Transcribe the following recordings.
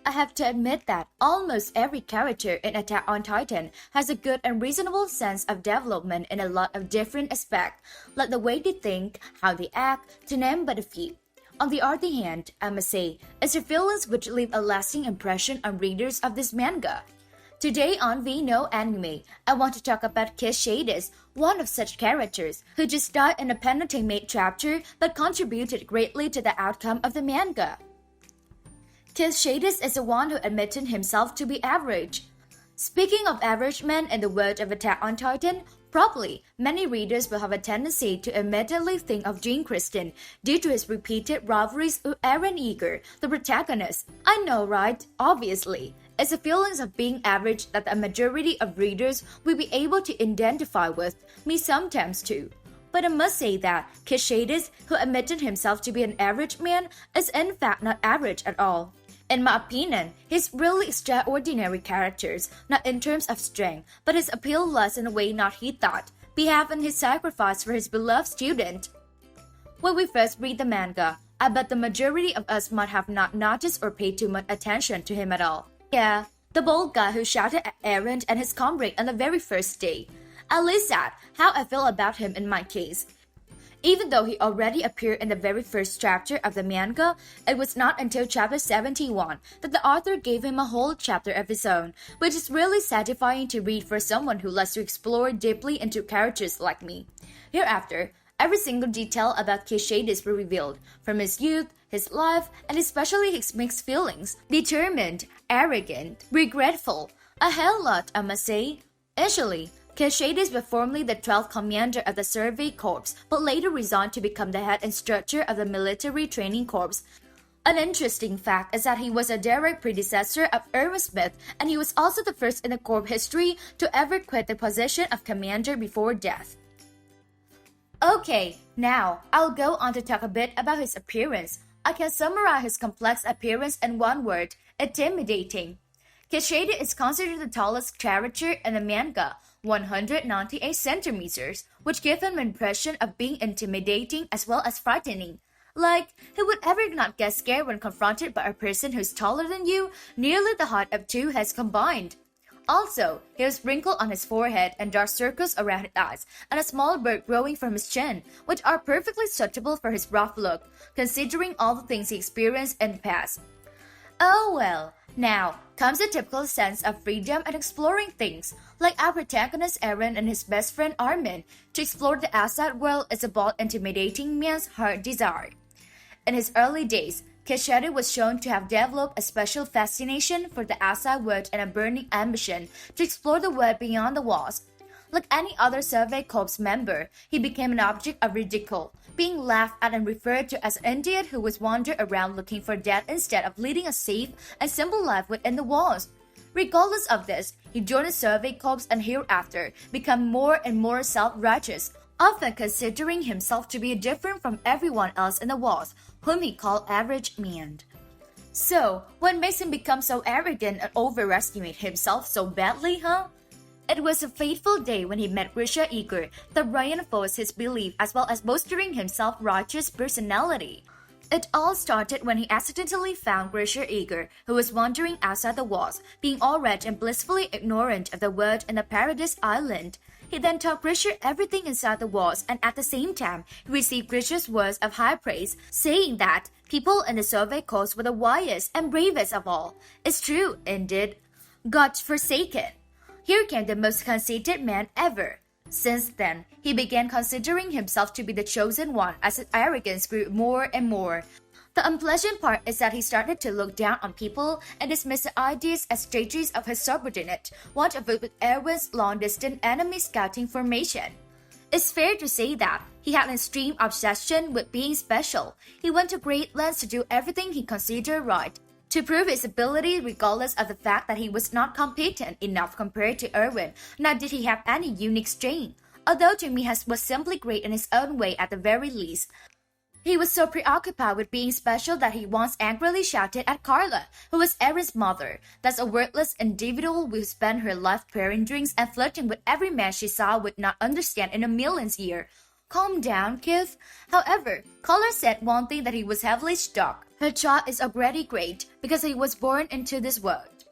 I have to admit that almost every character in Attack on Titan has a good and reasonable sense of development in a lot of different aspects, like the way they think, how they act, to name but a few. On the other hand, I must say, it's the feelings which leave a lasting impression on readers of this manga. Today on Vinoo Anime, I want to talk about Keith Shadis, one of such characters, who just died in a penultimate chapter but contributed greatly to the outcome of the manga. Keith Shadis is the one who admitted himself to be average. Speaking of average men in the world of Attack on Titan, probably many readers will have a tendency to immediately think of Jean Kristen due to his repeated rivalries with Eren Yeager, the protagonist. I know, right? Obviously. It's the feelings of being average that a majority of readers will be able to identify with, me sometimes too. But I must say that Keith Shadis, who admitted himself to be an average man, is in fact not average at all. In my opinion, he's really extraordinary characters, not in terms of strength, but his appeal lies in a way not he thought, behalf his sacrifice for his beloved student. When we first read the manga, I bet the majority of us might have not noticed or paid too much attention to him at all. Yeah, the bold guy who shouted at Eren and his comrade on the very first day. At least that's how I feel about him in my case. Even though he already appeared in the very first chapter of the manga, it was not until chapter 71 that the author gave him a whole chapter of his own, which is really satisfying to read for someone who likes to explore deeply into characters like me. Hereafter, every single detail about Keith Shadis was revealed, from his youth, his life, and especially his mixed feelings. Determined, arrogant, regretful, a hell lot, I must say. Initially, Keith Shadis was formerly the 12th commander of the Survey Corps, but later resigned to become the head instructor of the Military Training Corps. An interesting fact is that he was a direct predecessor of Erwin Smith, and he was also the first in the Corps history to ever quit the position of commander before death. Okay, now I'll go on to talk a bit about his appearance. I can summarize his complex appearance in one word: intimidating. Keith Shadis is considered the tallest character in the manga, 198 centimeters, which gives him an impression of being intimidating as well as frightening. Like, who would ever not get scared when confronted by a person who's taller than you, nearly the height of two heads combined? Also, he has wrinkles on his forehead and dark circles around his eyes, and a small beard growing from his chin, which are perfectly suitable for his rough look, considering all the things he experienced in the past. Oh well, now comes the typical sense of freedom and exploring things. Like our protagonist Eren and his best friend Armin, to explore the outside world is about intimidating man's heart desire. In his early days, Keith Shadis was shown to have developed a special fascination for the outside world and a burning ambition to explore the world beyond the walls. Like any other Survey Corps member, he became an object of ridicule, being laughed at and referred to as an idiot who was wandering around looking for death instead of leading a safe and simple life within the walls. Regardless of this, he joined the Survey Corps and hereafter became more and more self-righteous, often considering himself to be different from everyone else in the walls, whom he called average man. So, what makes him become so arrogant and overestimate himself so badly, huh? It was a fateful day when he met Grisha Yeager that reinforced his belief as well as bolstering his self-righteous personality. It all started when he accidentally found Grisha Yeager, who was wandering outside the walls, being all red and blissfully ignorant of the world in the Paradise Island. He then taught Grisha everything inside the walls, and at the same time, he received Grisha's words of high praise, saying that people in the Survey Corps were the wisest and bravest of all. It's true, indeed. God forsaken. Here came the most conceited man ever. Since then, he began considering himself to be the chosen one as his arrogance grew more and more. The unpleasant part is that he started to look down on people and dismiss the ideas as strategies of his subordinate, one of it with Erwin's long-distance enemy scouting formation. It's fair to say that he had an extreme obsession with being special. He went to great lengths to do everything he considered right, to prove his ability regardless of the fact that he was not competent enough compared to Erwin, nor did he have any unique strength, although to me he was simply great in his own way at the very least. He was so preoccupied with being special that he once angrily shouted at Carla, who was Erin's mother, that's a wordless individual who spent her life pairing drinks and flirting with every man she saw would not understand in a million's year. Calm down, Keith. However, Collar said one thing that he was heavily struck. Her child is already great because he was born into this world.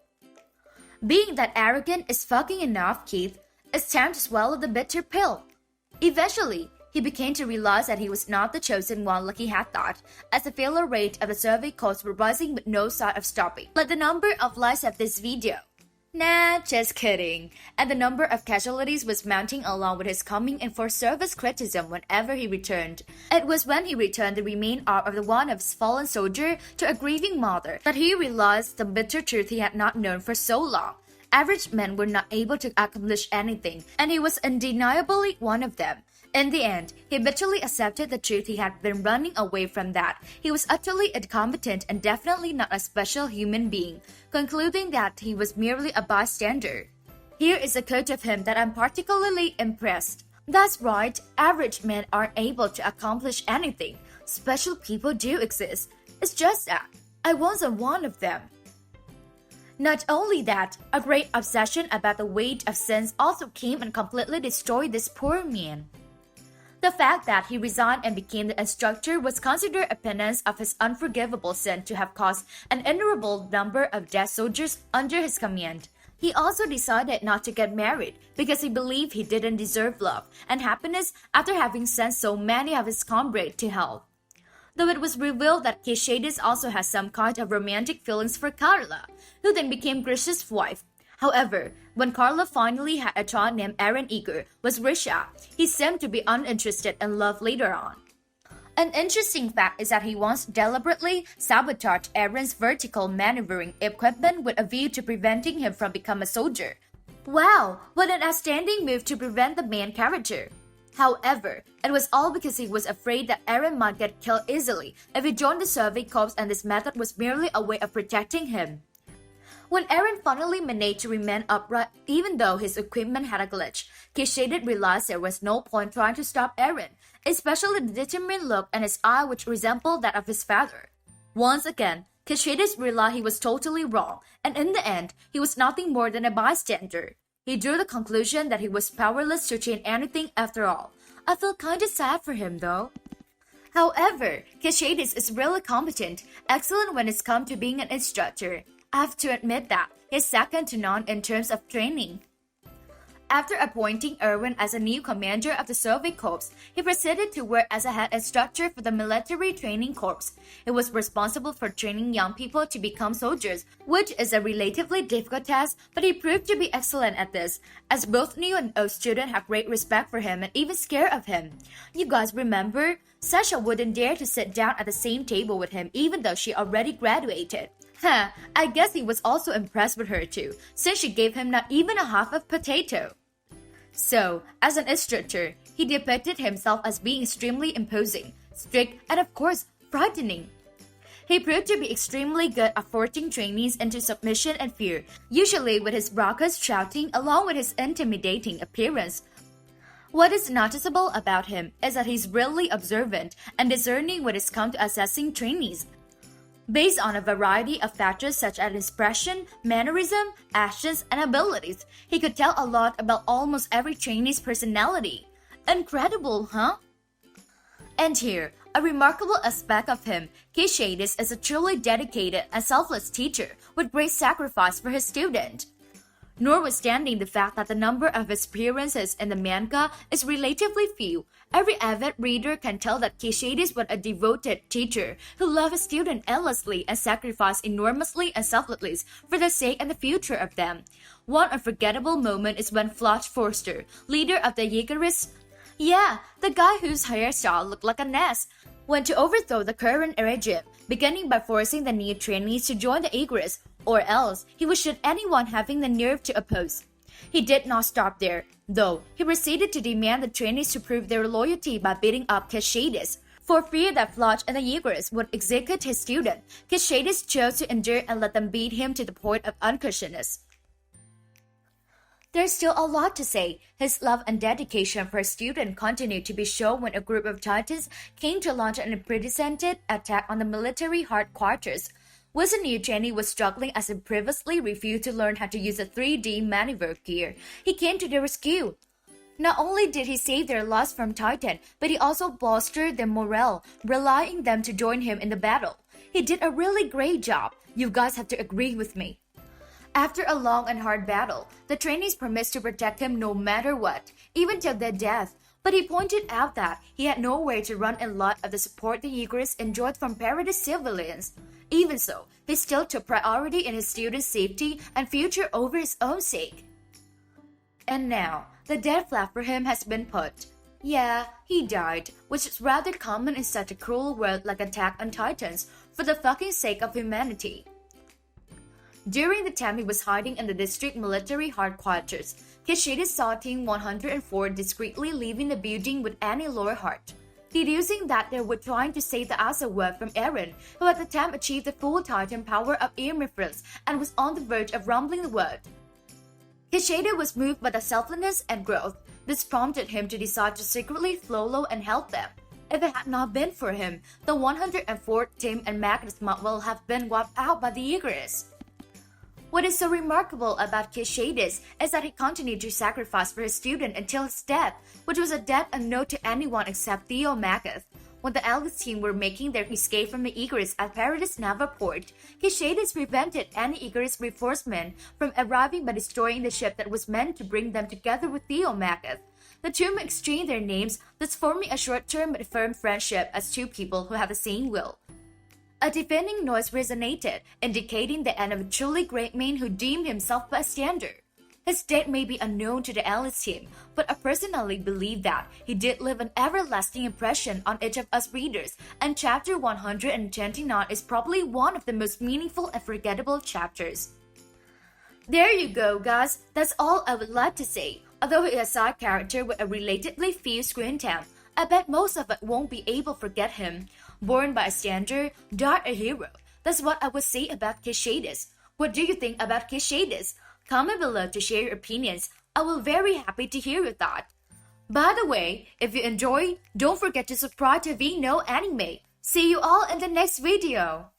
Being that arrogant is fucking enough, Keith. It's time to swallow the bitter pill. Eventually, he began to realize that he was not the chosen one like he had thought, as the failure rate of the survey calls were rising with no sign of stopping. Like the number of likes of this video. Nah, just kidding. And the number of casualties was mounting along with his coming in for service criticism whenever he returned. It was when he returned the remaining arm of the one of his fallen soldier to a grieving mother that he realized the bitter truth he had not known for so long. Average men were not able to accomplish anything, and he was undeniably one of them. In the end, he bitterly accepted the truth he had been running away from, that he was utterly incompetent and definitely not a special human being, concluding that he was merely a bystander. Here is a quote of him that I'm particularly impressed. That's right, average men aren't able to accomplish anything. Special people do exist. It's just that I wasn't one of them. Not only that, a great obsession about the weight of sins also came and completely destroyed this poor man. The fact that he resigned and became the instructor was considered a penance of his unforgivable sin to have caused an innumerable number of dead soldiers under his command. He also decided not to get married because he believed he didn't deserve love and happiness after having sent so many of his comrades to hell. Though it was revealed that Keith Shadis also has some kind of romantic feelings for Carla, who then became Grish's wife. However, when Carla finally had a child named Aaron Eager with Grisha, he seemed to be uninterested in love later on. An interesting fact is that he once deliberately sabotaged Aaron's vertical maneuvering equipment with a view to preventing him from becoming a soldier. Wow, what an outstanding move to prevent the main character. However, it was all because he was afraid that Aaron might get killed easily if he joined the Survey Corps, and this method was merely a way of protecting him. When Aaron finally managed to remain upright even though his equipment had a glitch, Keith Shadis realized there was no point trying to stop Aaron, especially the determined look in his eye which resembled that of his father. Once again, Keith Shadis realized he was totally wrong, and in the end, he was nothing more than a bystander. He drew the conclusion that he was powerless to change anything after all. I feel kinda sad for him though. However, Keith Shadis is really competent, excellent when it's come to being an instructor. I have to admit that he's second to none in terms of training. After appointing Erwin as a new commander of the Survey Corps, he proceeded to work as a head instructor for the Military Training Corps. He was responsible for training young people to become soldiers, which is a relatively difficult task, but he proved to be excellent at this, as both new and old students have great respect for him and even scared of him. You guys remember? Sasha wouldn't dare to sit down at the same table with him even though she already graduated. I guess he was also impressed with her too, since she gave him not even a half of potato. So, as an instructor, he depicted himself as being extremely imposing, strict, and of course, frightening. He proved to be extremely good at forcing trainees into submission and fear, usually with his raucous shouting along with his intimidating appearance. What is noticeable about him is that he's really observant and discerning when it's come to assessing trainees. Based on a variety of factors such as expression, mannerism, actions, and abilities, he could tell a lot about almost every trainee's personality. Incredible, huh? And here, a remarkable aspect of him, Keith Shadis is a truly dedicated and selfless teacher with great sacrifice for his student. Notwithstanding the fact that the number of his appearances in the manga is relatively few, every avid reader can tell that Keith Shadis was a devoted teacher who loved his students endlessly and sacrificed enormously and selflessly for the sake and the future of them. One unforgettable moment is when Floch Forster, leader of the Jaegerists, the guy whose hairstyle looked like a nest, went to overthrow the current regime, beginning by forcing the new trainees to join the Jaegerists, or else he would shoot anyone having the nerve to oppose. He did not stop there, though. He proceeded to demand the trainees to prove their loyalty by beating up Keith Shadis. For fear that Floch and the Jaegerists would execute his student, Keith Shadis chose to endure and let them beat him to the point of unconsciousness. There's still a lot to say. His love and dedication for his student continued to be shown when a group of Titans came to launch an unprecedented attack on the military headquarters. Wilson new trainee was struggling as he previously refused to learn how to use a 3D maneuver gear. He came to the rescue. Not only did he save their lives from Titan, but he also bolstered their morale, rallying them to join him in the battle. He did a really great job. You guys have to agree with me. After a long and hard battle, the trainees promised to protect him no matter what, even till their death. But he pointed out that he had nowhere to run in lot of the support the Eucharist enjoyed from Paradise civilians. Even so, he still took priority in his students' safety and future over his own sake. And now, the death flap for him has been put. Yeah, he died, which is rather common in such a cruel world like Attack on Titans, for the fucking sake of humanity. During the time he was hiding in the district military headquarters, Keith Shadis saw Team 104 discreetly leaving the building with Annie Lorehart, deducing that they were trying to save the Azawa from Eren, who at the time achieved the full Titan power of Irmifrils and was on the verge of rumbling the world. Keith Shadis was moved by the selflessness and growth. This prompted him to decide to secretly follow and help them. If it had not been for him, the 104th team and Magnus might well have been wiped out by the Eucharist. What is so remarkable about Keith Shadis is that he continued to sacrifice for his student until his death, which was a death unknown to anyone except Theo Magath. When the Alice team were making their escape from the Eucharist at Paradise Naval Port, Keith Shadis prevented any Eucharist reinforcement from arriving by destroying the ship that was meant to bring them together with Theo Magath. The two exchanged their names, thus forming a short-term but firm friendship as two people who have the same will. A deafening noise resonated, indicating the end of a truly great man who deemed himself bystander. His death may be unknown to the Alice team, but I personally believe that he did leave an everlasting impression on each of us readers, and chapter 129 is probably one of the most meaningful and forgettable chapters. There you go, guys. That's all I would like to say. Although he is a side character with a relatively few screen time, I bet most of us won't be able to forget him. Born by a bystander, died a hero. That's what I would say about Keith Shadis. What do you think about Keith Shadis? Comment below to share your opinions. I will be very happy to hear your thoughts. By the way, if you enjoy, don't forget to subscribe to Vinoo Anime. See you all in the next video.